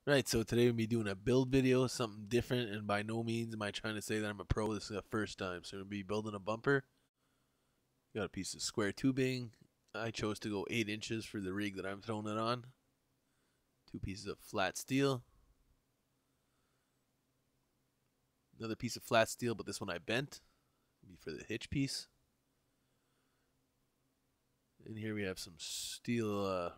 Right, so today we'll be doing a build video, something different, and by no means am I trying to say that I'm a pro. This is the first time, so we'll be building a bumper. Got a piece of square tubing. I chose to go 8 inches for the rig that I'm throwing it on. 2 pieces of flat steel. Another piece of flat steel, but this one I bent. Be for the hitch piece. And here we have some steel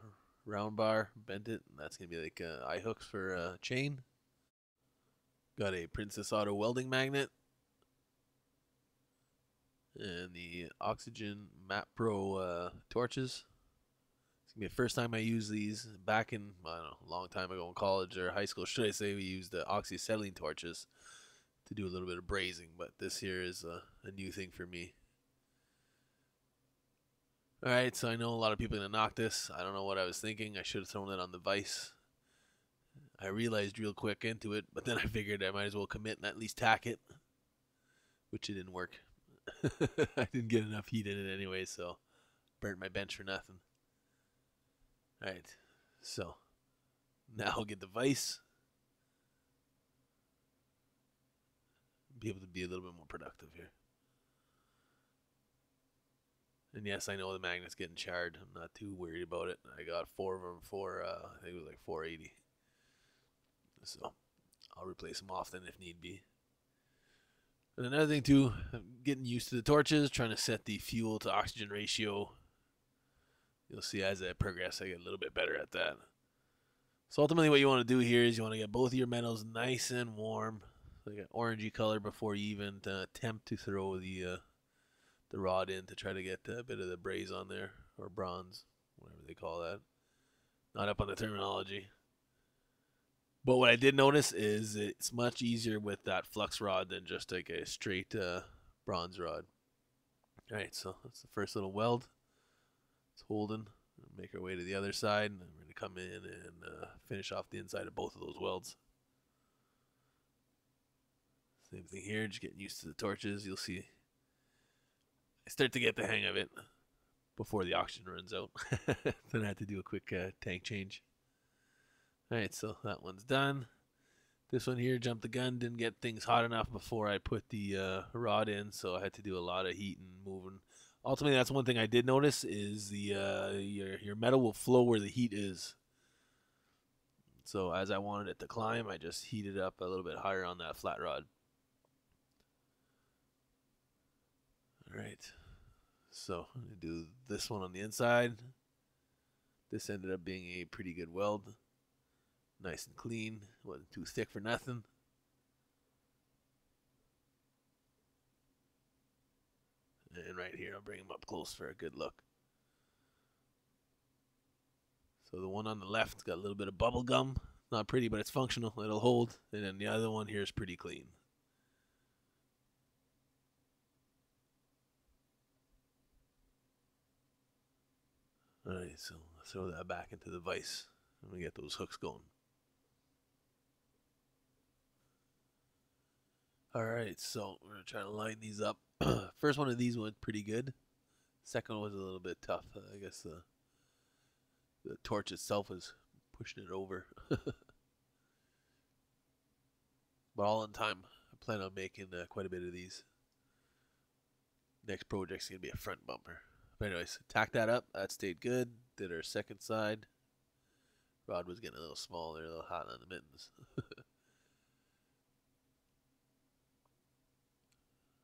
round bar, bent it, and that's gonna be like eye hooks for chain. Got a Princess Auto welding magnet and the Oxygen Map Pro torches. It's gonna be the first time I use these. Back in, I don't know, a long time ago in college or high school, should I say, we used the oxyacetylene torches to do a little bit of brazing, but this here is a new thing for me. Alright, so I know a lot of people are gonna knock this. I don't know what I was thinking. I should have thrown it on the vise. I realized real quick into it, but then I figured I might as well commit and at least tack it, which it didn't work. I didn't get enough heat in it anyway, so burnt my bench for nothing. Alright, so now I'll get the vise. Be able to be a little bit more productive here. And yes, I know the magnet's getting charred. I'm not too worried about it. I got 4 of them for, I think it was like 480. So I'll replace them often if need be. And another thing too, I'm getting used to the torches, trying to set the fuel to oxygen ratio. You'll see as I progress, I get a little bit better at that. So ultimately what you want to do here is you want to get both of your metals nice and warm, like an orangey color, before you even attempt to throw the rod in to try to get a bit of the braze on there, or bronze, whatever they call that. Not up on the terminology. But what I did notice is it's much easier with that flux rod than just like a straight bronze rod. Alright, so that's the first little weld. It's holding. Make our way to the other side, and we're going to come in and finish off the inside of both of those welds. Same thing here, just getting used to the torches. You'll see I start to get the hang of it before the oxygen runs out. Then I had to do a quick tank change. Alright, so that one's done. This one here, jumped the gun, didn't get things hot enough before I put the rod in, so I had to do a lot of heat and moving. Ultimately, that's one thing I did notice is the your metal will flow where the heat is. So as I wanted it to climb, I just heated up a little bit higher on that flat rod. Alright, so I'm going to do this one on the inside. This ended up being a pretty good weld. Nice and clean, wasn't too thick for nothing. And right here, I'll bring them up close for a good look. So the one on the left's got a little bit of bubble gum. Not pretty, but it's functional. It'll hold. And then the other one here is pretty clean. Alright, so throw that back into the vise. And we get those hooks going. Alright, so we're going to try to line these up. First one of these went pretty good. Second one was a little bit tough. I guess the torch itself was pushing it over. But all in time. I plan on making quite a bit of these. Next project's going to be a front bumper. But anyways, tack that up. That stayed good. Did our second side. Rod was getting a little small there, a little hot on the mittens.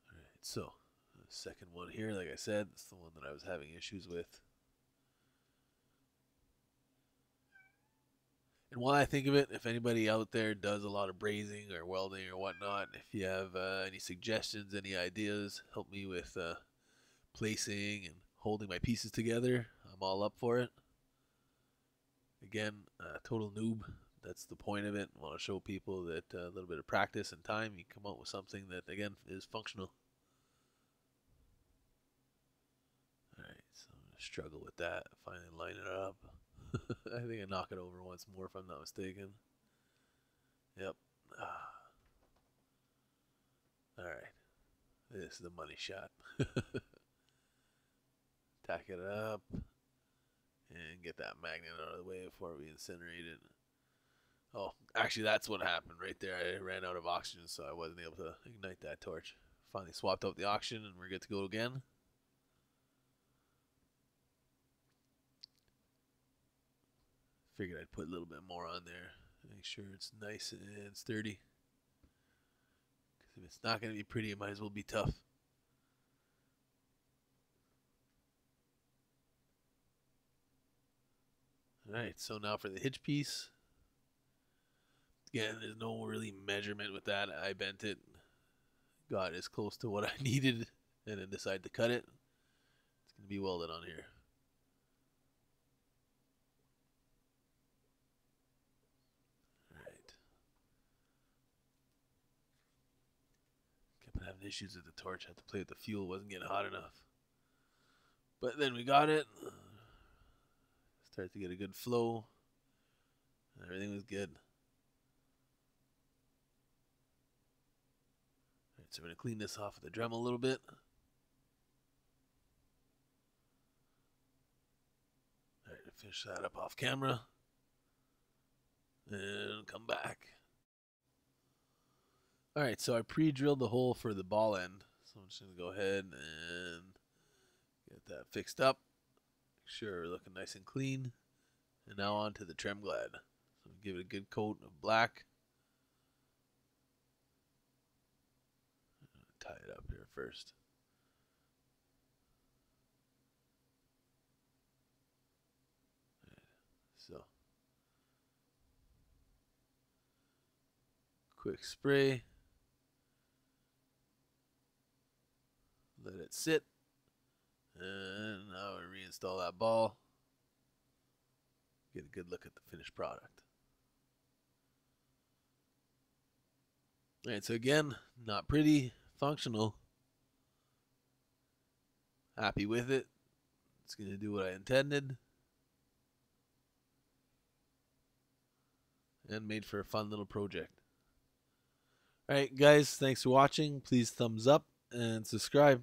Alright, so the second one here, like I said, it's the one that I was having issues with. And while I think of it, if anybody out there does a lot of brazing or welding or whatnot, if you have any suggestions, any ideas, help me with placing and holding my pieces together. I'm all up for it. Again, total noob. That's the point of it. I want to show people that a little bit of practice and time, you come up with something that, again, is functional. Alright, so I'm going to struggle with that. Finally line it up. I think I knock it over once more if I'm not mistaken. Yep. Alright. This is the money shot. Tack it up. And get that magnet out of the way before we incinerate it. Oh, Actually, that's what happened right there. I ran out of oxygen, so I wasn't able to ignite that torch. Finally swapped out the oxygen, and we're good to go again. Figured I'd put a little bit more on there. Make sure it's nice and sturdy. Because if it's not going to be pretty, it might as well be tough. Alright, so now for the hitch piece. Again, there's no really measurement with that. I bent it, got as close to what I needed, and then decided to cut it. It's going to be welded on here. Alright. Kept having issues with the torch. Had to play with the fuel. Wasn't getting hot enough. But then we got it. Started to get a good flow. Everything was good. Alright, so we're going to clean this off with the Dremel a little bit. Alright, finish that up off camera. And come back. Alright, so I pre-drilled the hole for the ball end. So I'm just going to go ahead and get that fixed up. Make sure we're looking nice and clean. And now on to the trim glad. So give it a good coat of black. Tie it up here first. So quick spray. Let it sit. And now we reinstall that ball. Get a good look at the finished product. Alright, so again, not pretty, functional. Happy with it. It's going to do what I intended. And made for a fun little project. Alright guys, thanks for watching. Please thumbs up and subscribe.